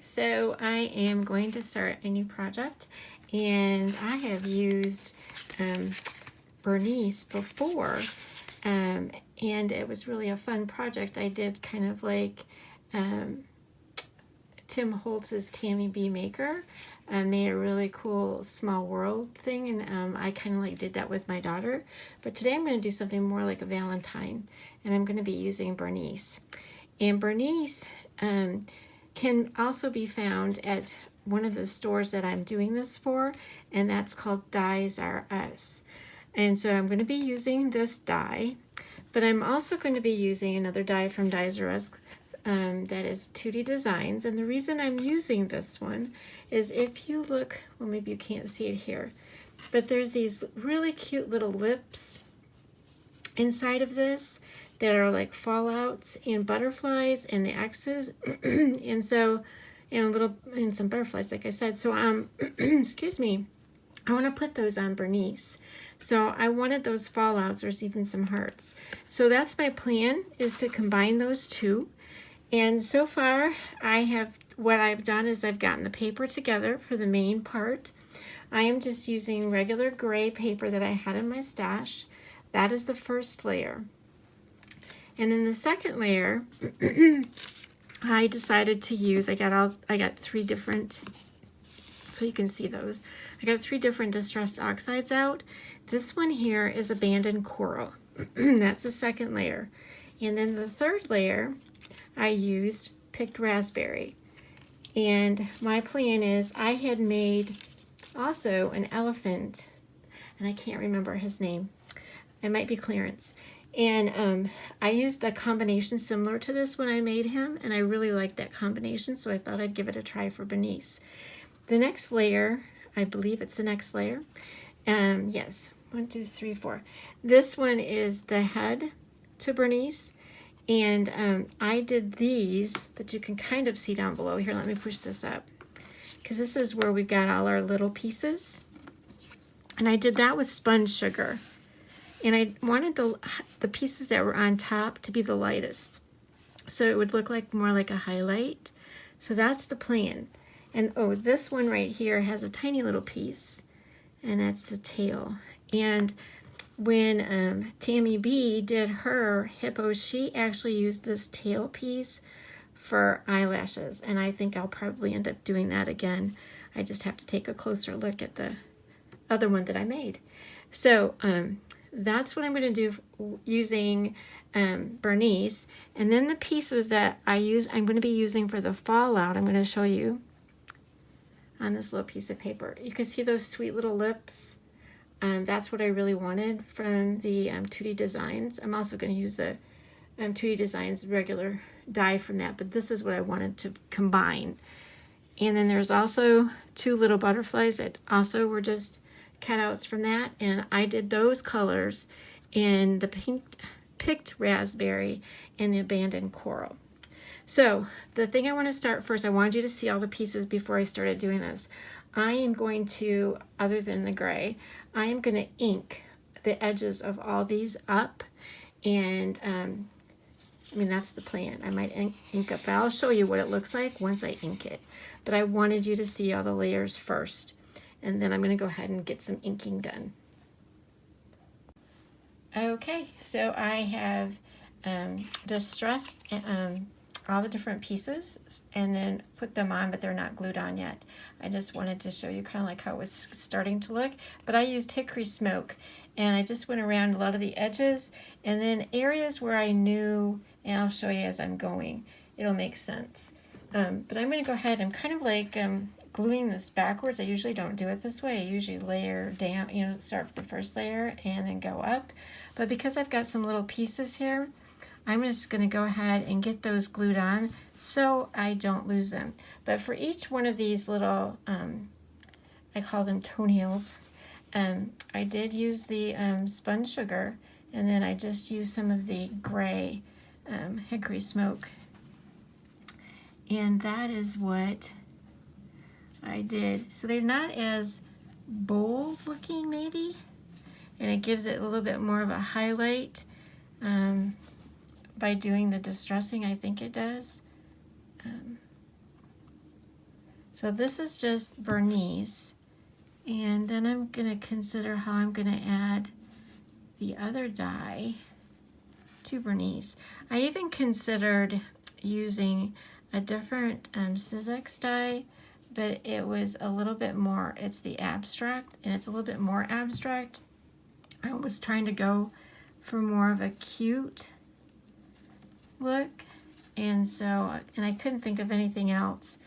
So I am going to start a new project, and I have used Bernice before, and it was really a fun project. I did kind of like Tim Holtz's Tammy B Maker. Made a really cool small world thing, and I kind of like did that with my daughter. But today I'm going to do something more like a Valentine, and I'm going to be using Bernice. And Bernice can also be found at one of the stores that I'm doing this for, and that's called DiesRUs. And so I'm going to be using this die, but I'm also going to be using another die from DiesRUs that is Tutti Designs. And the reason I'm using this one is if you look, well, maybe you can't see it here, but there's these really cute little lips inside of this that are like fallouts and butterflies and the X's and so and some butterflies, like I said. So excuse me, I want to put those on Bernice. So I wanted those fallouts. There's even some hearts. So that's my plan, is to combine those two. And so far what I've done is I've gotten the paper together for the main part. I am just using regular gray paper that I had in my stash. That is the first layer. And then the second layer, I decided to use, I got 3 different, so you can see those. I got 3 different distressed oxides out. This one here is abandoned coral. That's the second layer. And then the third layer, I used picked raspberry. And my plan is, I had made also an elephant, and I can't remember his name. It might be Clarence. And I used a combination similar to this when I made him, and I really liked that combination, so I thought I'd give it a try for Bernice. The next layer, I believe it's the next layer. Yes, 1, 2, 3, 4. This one is the head to Bernice. And I did these that you can kind of see down below. Here, let me push this up, because this is where we've got all our little pieces. And I did that with Spun Sugar. And I wanted the pieces that were on top to be the lightest, so it would look like more like a highlight. So that's the plan. And oh, this one right here has a tiny little piece, and that's the tail. And when Tammy B did her hippos, she actually used this tail piece for eyelashes, and I think I'll probably end up doing that again. I just have to take a closer look at the other one that I made. So that's what I'm going to do using Bernice. And then the pieces that I'm going to be using for the fallout, I'm going to show you on this little piece of paper. You can see those sweet little lips. That's what I really wanted from the Tutti Designs. I'm also going to use the Tutti Designs regular die from that, but this is what I wanted to combine. And then there's also 2 little butterflies that also were just cutouts from that, and I did those colors in the picked raspberry and the abandoned coral. So the thing I want to start first, I wanted you to see all the pieces before I started doing this. I am going to, other than the gray, I am going to ink the edges of all these up, and I mean, that's the plan. I might ink up, but I'll show you what it looks like once I ink it. But I wanted you to see all the layers first, and then I'm going to go ahead and get some inking done. Okay, so I have distressed all the different pieces and then put them on, but they're not glued on yet. I just wanted to show you kind of like how it was starting to look. But I used Hickory Smoke, and I just went around a lot of the edges, and then areas where I knew, and I'll show you as I'm going, it'll make sense. But I'm going to go ahead, I'm kind of like gluing this backwards. I usually don't do it this way. I usually layer down, start with the first layer and then go up. But because I've got some little pieces here, I'm just going to go ahead and get those glued on so I don't lose them. But for each one of these little, I call them toenails, I did use the Spun Sugar, and then I just used some of the gray Hickory Smoke. And that is what I did. So they're not as bold looking maybe, and it gives it a little bit more of a highlight. By doing the distressing, I think it does. So this is just Bernice, and then I'm going to consider how I'm going to add the other die to Bernice. I even considered using a different Sizzix die, but it was a little bit more, it's the abstract, and it's a little bit more abstract. I was trying to go for more of a cute look, and so, and I couldn't think of anything else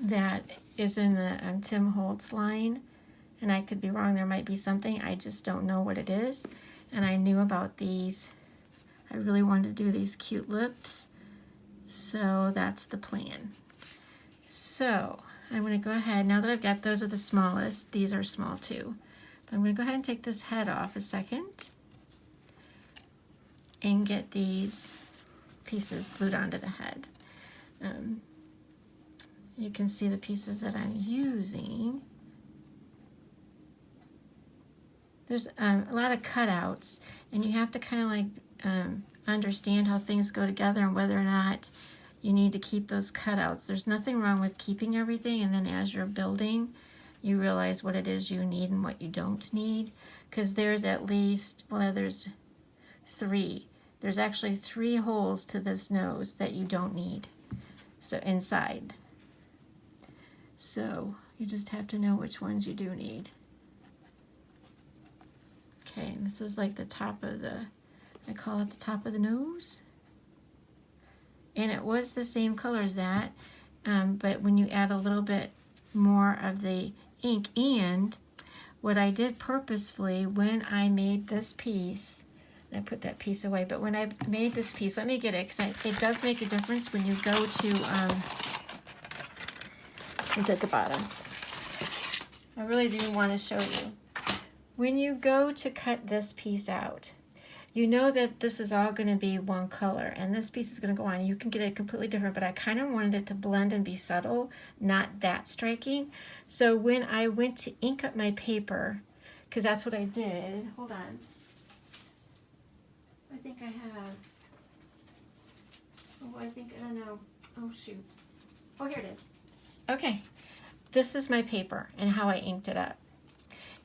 that is in the Tim Holtz line, and I could be wrong, there might be something, I just don't know what it is. And I knew about these, I really wanted to do these cute lips, so that's the plan. So I'm going to go ahead, now that I've got, those are the smallest, these are small too. But I'm going to go ahead and take this head off a second and get these pieces glued onto the head. You can see the pieces that I'm using. There's a lot of cutouts, and you have to kind of like understand how things go together and whether or not you need to keep those cutouts. There's nothing wrong with keeping everything, and then as you're building, you realize what it is you need and what you don't need. Because there's at least, well, there's 3. There's actually 3 holes to this nose that you don't need, so inside. So you just have to know which ones you do need. Okay, and this is like the top of the, I call it the top of the nose. And it was the same color as that, but when you add a little bit more of the ink, and what I did purposefully when I made this piece, I put that piece away, but when I made this piece, let me get it, because it does make a difference when you go to, it's at the bottom. I really do want to show you. When you go to cut this piece out, you know that this is all going to be one color, and this piece is going to go on. You can get it completely different, but I kind of wanted it to blend and be subtle, not that striking. So when I went to ink up my paper, because that's what I did, hold on. I think I have, oh, I don't know, oh shoot. Oh, here it is. Okay, this is my paper and how I inked it up.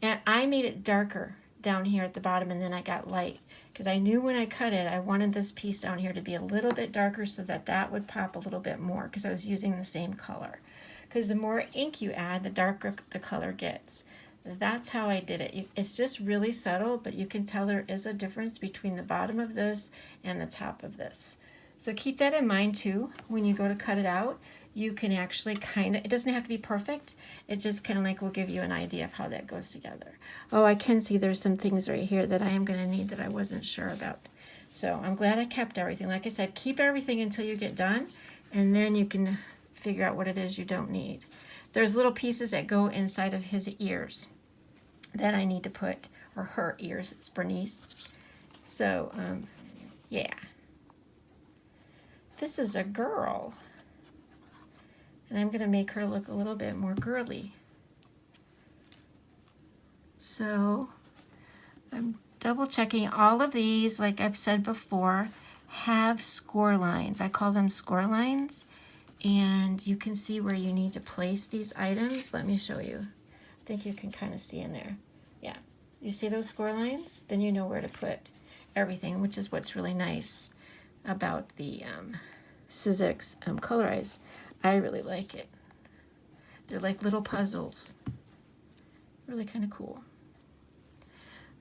And I made it darker down here at the bottom, and then I got light, because I knew when I cut it, I wanted this piece down here to be a little bit darker so that that would pop a little bit more, because I was using the same color. Because the more ink you add, the darker the color gets. That's how I did it. It's just really subtle, but you can tell there is a difference between the bottom of this and the top of this. So keep that in mind too when you go to cut it out. You can actually kind of, it doesn't have to be perfect, it just kind of like will give you an idea of how that goes together. Oh, I can see there's some things right here that I am going to need that I wasn't sure about. So I'm glad I kept everything. Like I said, keep everything until you get done, and then you can figure out what it is you don't need. There's little pieces that go inside of his ears that I need to put, or her ears, it's Bernice. So, yeah. This is a girl. And I'm going to make her look a little bit more girly. So I'm double checking all of these, like I've said before, have score lines. I call them score lines. And you can see where you need to place these items. Let me show you. I think you can kind of see in there. Yeah. You see those score lines? Then you know where to put everything, which is what's really nice about the Sizzix Colorized. I really like it. They're like little puzzles. Really kind of cool.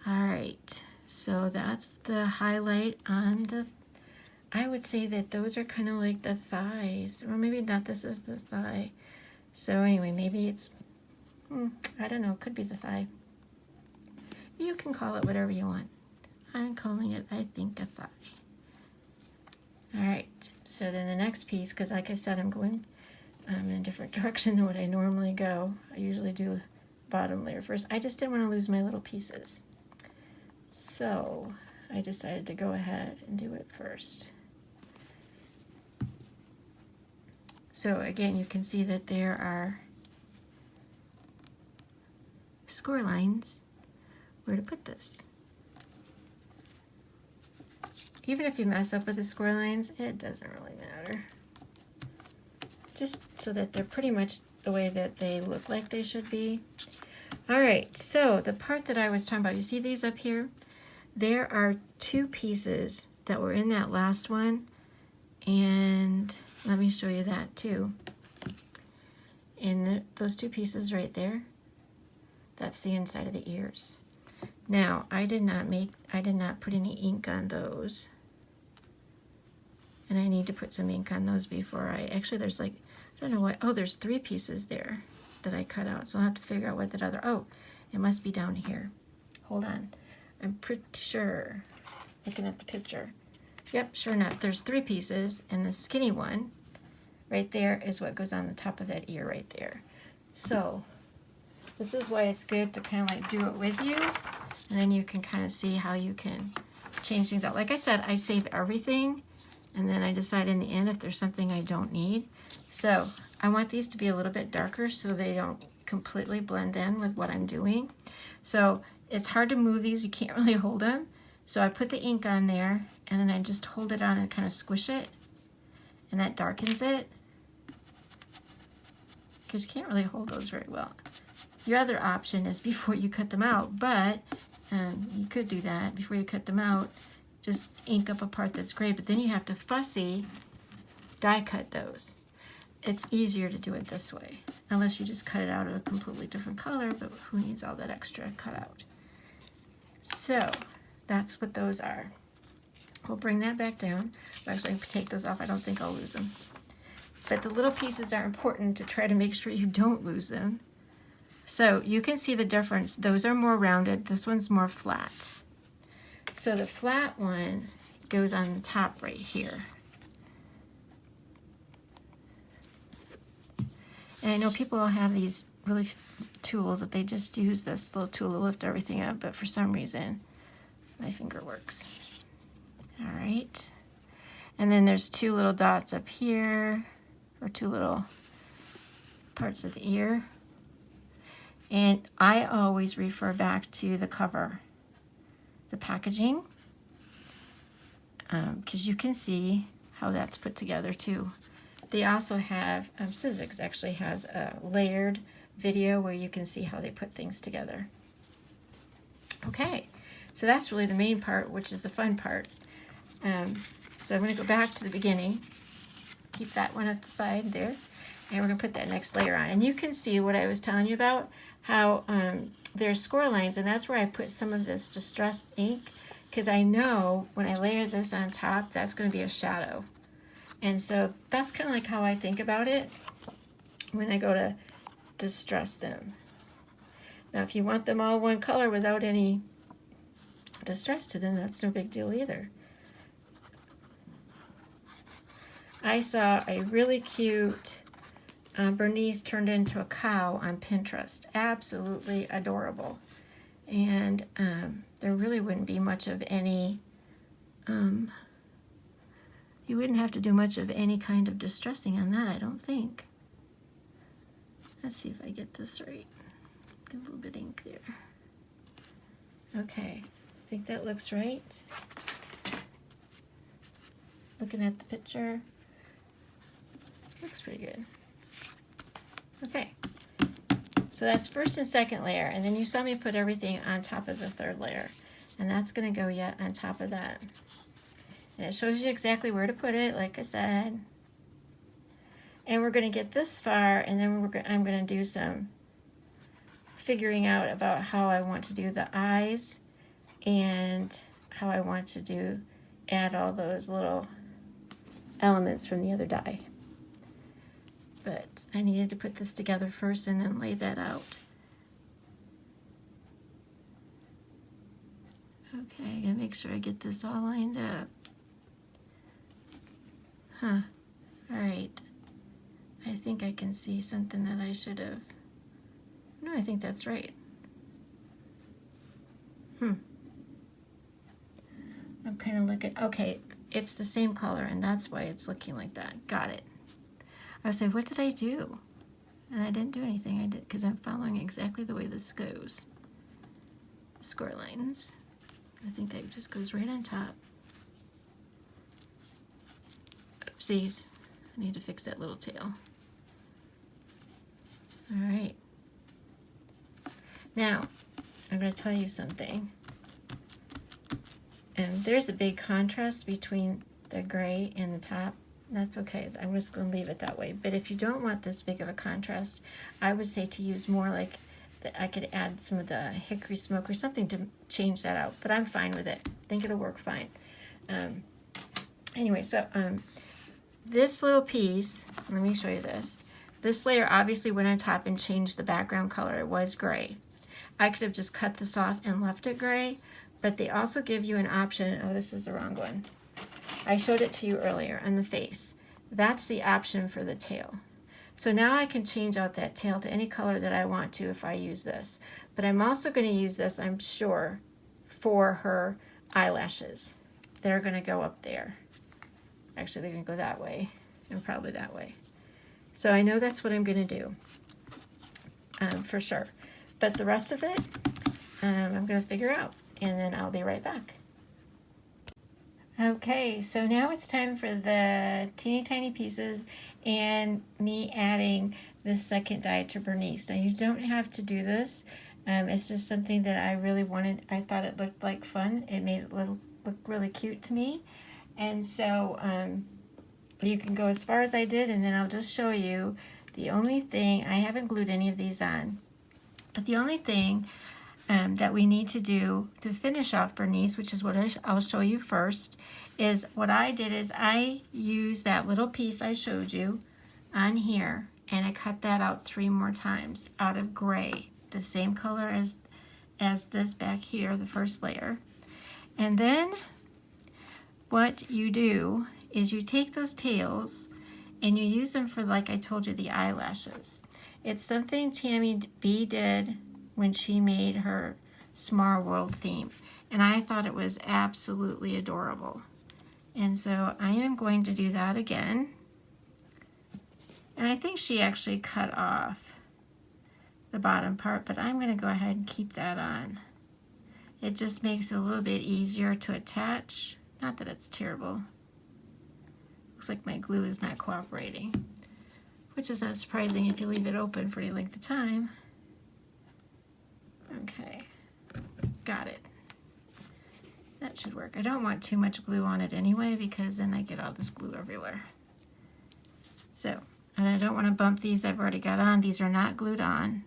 All right, so that's the highlight on the, I would say that those are kind of like the thighs, or maybe not, this is the thigh. So anyway, maybe it's, I don't know, it could be the thigh. You can call it whatever you want. I'm calling it, I think, a thigh. All right, so then the next piece, because like I said, I'm going in a different direction than what I normally go. I usually do bottom layer first. I just didn't want to lose my little pieces. So I decided to go ahead and do it first. So again, you can see that there are score lines where to put this. Even if you mess up with the score lines, it doesn't really matter. just so that they're pretty much the way that they look like they should be. All right, so the part that I was talking about, you see these up here? There are 2 pieces that were in that last one, and let me show you that too. In those 2 pieces right there, that's the inside of the ears. Now, I did not put any ink on those. And I need to put some ink on those before actually there's like, I don't know what, oh, there's 3 pieces there that I cut out. So I'll have to figure out what that other, oh, it must be down here. Hold on. I'm pretty sure, looking at the picture. Yep, sure enough, there's 3 pieces, and the skinny one right there is what goes on the top of that ear right there. So this is why it's good to kind of like do it with you, and then you can kind of see how you can change things out. Like I said, I save everything, and then I decide in the end if there's something I don't need. So I want these to be a little bit darker so they don't completely blend in with what I'm doing. So it's hard to move these, you can't really hold them. So I put the ink on there, and then I just hold it on and kind of squish it, and that darkens it, because you can't really hold those very well. Your other option is before you cut them out, but you could do that before you cut them out, just ink up a part that's gray, but then you have to fussy die cut those. It's easier to do it this way, unless you just cut it out of a completely different color, but who needs all that extra cut out? So that's what those are. We'll bring that back down. Actually, I can take those off. I don't think I'll lose them. But the little pieces are important to try to make sure you don't lose them. So you can see the difference. Those are more rounded. This one's more flat. So the flat one goes on the top right here. And I know people will have these really tools that they just use this little tool to lift everything up, but for some reason my finger works. All right. And then there's 2 little dots up here, or 2 little parts of the ear. And I always refer back to the cover, the packaging, because you can see how that's put together too. They also have, Sizzix actually has a layered video where you can see how they put things together. Okay, so that's really the main part, which is the fun part. So I'm going to go back to the beginning, keep that one at the side there, and we're going to put that next layer on. And you can see what I was telling you about, how there's score lines, and that's where I put some of this distressed ink, because I know when I layer this on top, that's going to be a shadow. And so that's kind of like how I think about it when I go to distress them. Now, if you want them all one color without any distress to them, that's no big deal either. I saw a really cute Bernice turned into a cow on Pinterest. Absolutely adorable. And there really wouldn't be much of any, you wouldn't have to do much of any kind of distressing on that, I don't think. Let's see if I get this right. Get a little bit of ink there. Okay, I think that looks right. Looking at the picture, looks pretty good. Okay, so that's first and second layer, and then you saw me put everything on top of the third layer, and that's going to go yet on top of that. And it shows you exactly where to put it, like I said. And we're going to get this far, and then I'm going to do some figuring out about how I want to do the eyes and how I want to add all those little elements from the other die. But I needed to put this together first and then lay that out. Okay, I gotta make sure I get this all lined up. Huh, all right. I think I can see something that I should have. No, I think that's right. I'm kind of looking, okay, it's the same color and that's why it's looking like that. Got it. I was like, what did I do? And I didn't do anything. I did because I'm following exactly the way this goes. The score lines. I think that just goes right on top. Oopsies. I need to fix that little tail. Now, I'm going to tell you something. And there's a big contrast between the gray and the top. That's okay. I'm just going to leave it that way. But if you don't want this big of a contrast, I would say to use more like, I could add some of the Hickory Smoke or something to change that out. But I'm fine with it. I think it'll work fine. Anyway, so this little piece, let me show you this. This layer obviously went on top and changed the background color. It was gray. I could have just cut this off and left it gray, but they also give you an option. Oh, this is the wrong one. I showed it to you earlier on the face. That's the option for the tail. So now I can change out that tail to any color that I want to if I use this. But I'm also going to use this, I'm sure, for her eyelashes. They're going to go up there. Actually, they're going to go that way and probably that way. So I know that's what I'm going to do for sure. But the rest of it, I'm going to figure out, and then I'll be right back. Okay, so now it's time for the teeny tiny pieces and me adding the second die to Bernice. Now you don't have to do this. It's just something that I really wanted. I thought it looked like fun. It made it look really cute to me. And so you can go as far as I did, and then I'll just show you the only thing, I haven't glued any of these on, but the only thing that we need to do to finish off Bernice, which is what I'll show you first, is what I did is I used that little piece I showed you on here, and I cut that out 3 more times out of gray, the same color as this back here, the first layer. And then what you do is you take those tails and you use them for, like I told you, the eyelashes. It's something Tammy B did when she made her Small World theme, and I thought it was absolutely adorable. And so I am going to do that again. And I think she actually cut off the bottom part, but I'm going to go ahead and keep that on. It just makes it a little bit easier to attach. Not that it's terrible. Looks like my glue is not cooperating, which is not surprising if you leave it open for any length of time. Okay, got it. That should work. I don't want too much glue on it anyway, because then I get all this glue everywhere. So, and I don't want to bump these I've already got on. These are not glued on.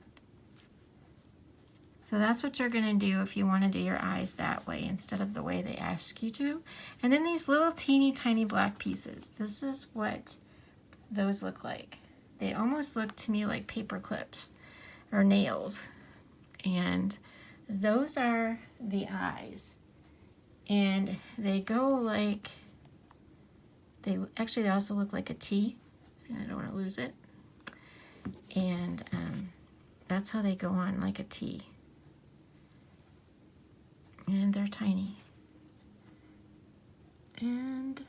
So that's what you're going to do if you want to do your eyes that way instead of the way they ask you to. And then these little teeny tiny black pieces. This is what those look like. They almost look to me like paper clips or nails. And those are the eyes. And they go like, they also look like a T. And I don't want to lose it. And that's how they go on, like a T. And they're tiny. And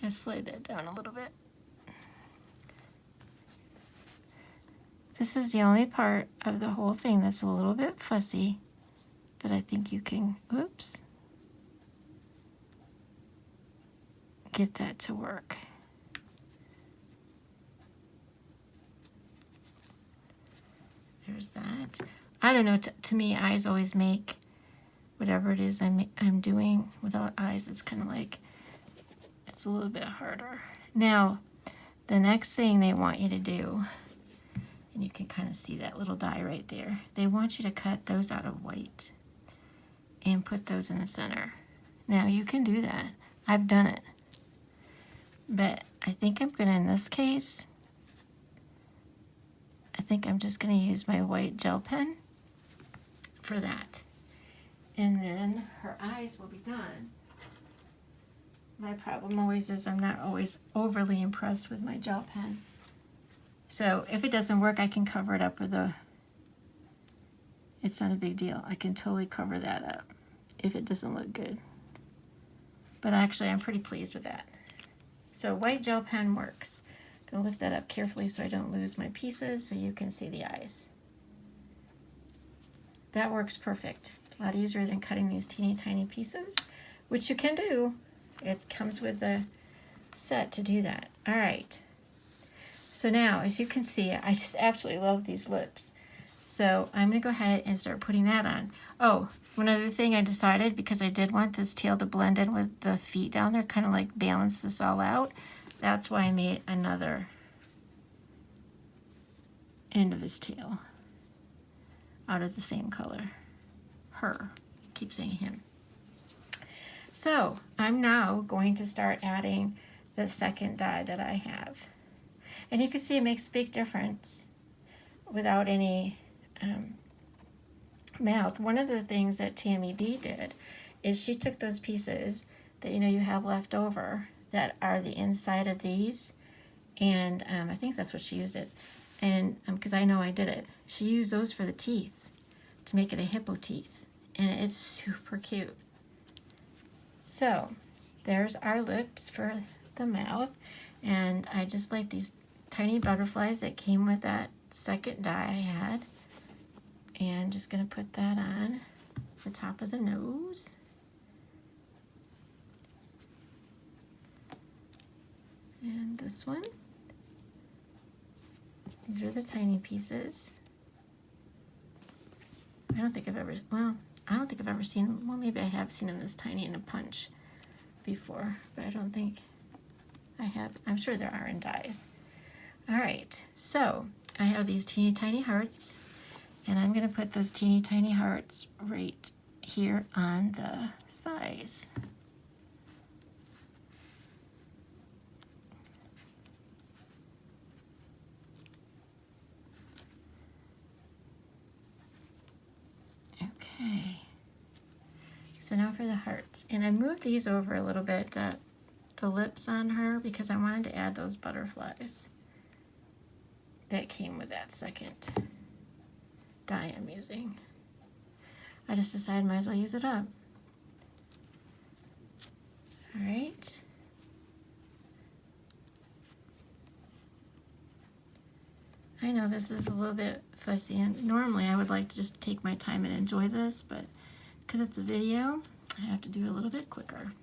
I slide that down a little bit. This is the only part of the whole thing that's a little bit fussy, but I think you can, oops, get that to work. There's that. I don't know, to me, eyes always make whatever it is I'm doing. Without eyes, it's kind of like, it's a little bit harder. Now, the next thing they want you to do, and you can kind of see that little die right there, they want you to cut those out of white and put those in the center. Now, you can do that. I've done it. But I think I'm going to, in this case, I think I'm just going to use my white gel pen for that. And then her eyes will be done. My problem always is I'm not always overly impressed with my gel pen. So if it doesn't work, I can cover it up with it's not a big deal. I can totally cover that up if it doesn't look good. But actually, I'm pretty pleased with that. So white gel pen works. I'm going to lift that up carefully so I don't lose my pieces so you can see the eyes. That works perfect. A lot easier than cutting these teeny tiny pieces, which you can do. It comes with the set to do that. All right. So now, as you can see, I just absolutely love these lips. So I'm going to go ahead and start putting that on. Oh, one other thing I decided, because I did want this tail to blend in with the feet down there, kind of like balance this all out. That's why I made another end of his tail out of the same color. Her. Keep saying him. So I'm now going to start adding the second die that I have. And you can see it makes a big difference without any mouth. One of the things that Tammy B did is she took those pieces that you have left over that are the inside of these, and I think that's what she used it, and because I know I did it, she used those for the teeth to make it a hippo teeth, and it's super cute. So there's our lips for the mouth, and I just like these tiny butterflies that came with that second die I had, and I'm just going to put that on the top of the nose. And this one. These are the tiny pieces. I don't think I've ever seen them. Well, maybe I have seen them this tiny in a punch before, but I don't think I have. I'm sure there are in dies. All right, so I have these teeny tiny hearts, and I'm going to put those teeny tiny hearts right here on the thighs. Okay, so now for the hearts, and I moved these over a little bit, the lips on her, because I wanted to add those butterflies that came with that second die I'm using. I just decided might as well use it up. All right. I know this is a little bit fussy, and normally I would like to just take my time and enjoy this, but because it's a video, I have to do it a little bit quicker.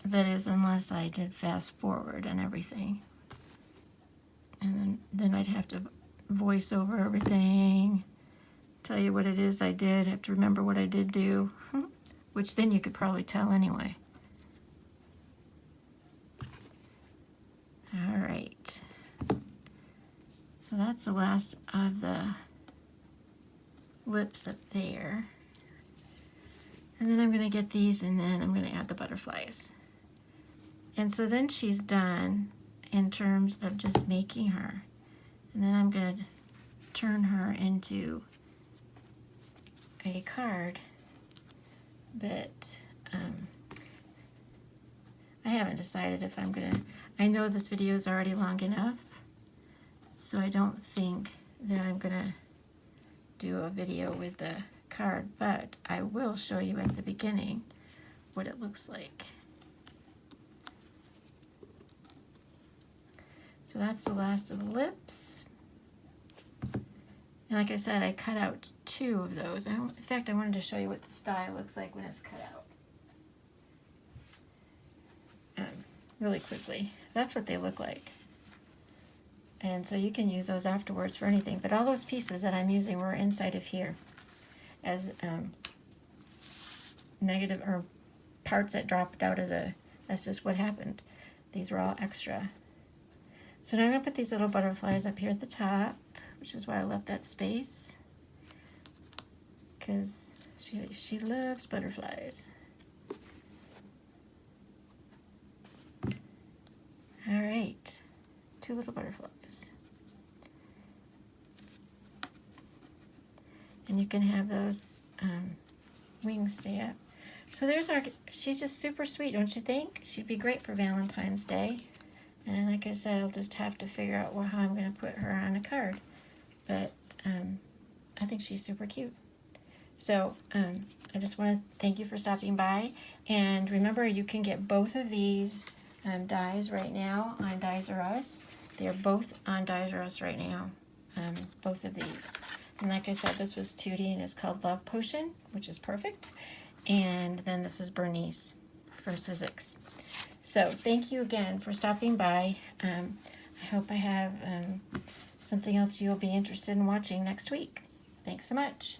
That is, unless I did fast forward and everything. And then I'd have to voice over everything, tell you what it is I did, have to remember what I did do, which then you could probably tell anyway. All right. So that's the last of the lips up there. And then I'm going to get these, and then I'm going to add the butterflies. And so then she's done in terms of just making her. And then I'm going to turn her into a card, but I haven't decided if I'm going to. I know this video is already long enough, so I don't think that I'm going to do a video with the card, but I will show you at the beginning what it looks like. So that's the last of the lips. And like I said, I cut out 2 of those. In fact, I wanted to show you what this die looks like when it's cut out. Really quickly. That's what they look like. And so you can use those afterwards for anything. But all those pieces that I'm using were inside of here as negative, or parts that dropped out of the, that's just what happened. These were all extra. So now I'm going to put these little butterflies up here at the top, which is why I left that space, because she loves butterflies. All right, 2 little butterflies. And you can have those wings stay up. So there's our, she's just super sweet, don't you think? She'd be great for Valentine's Day. And like I said, I'll just have to figure out how I'm going to put her on a card. But I think she's super cute. So I just want to thank you for stopping by. And remember, you can get both of these dies right now on DiesRUs. They're both on DiesRUs right now, both of these. And like I said, this was Tutti, and it's called Love Potion, which is perfect. And then this is Bernice from Sizzix. So thank you again for stopping by. I hope I have something else you'll be interested in watching next week. Thanks so much.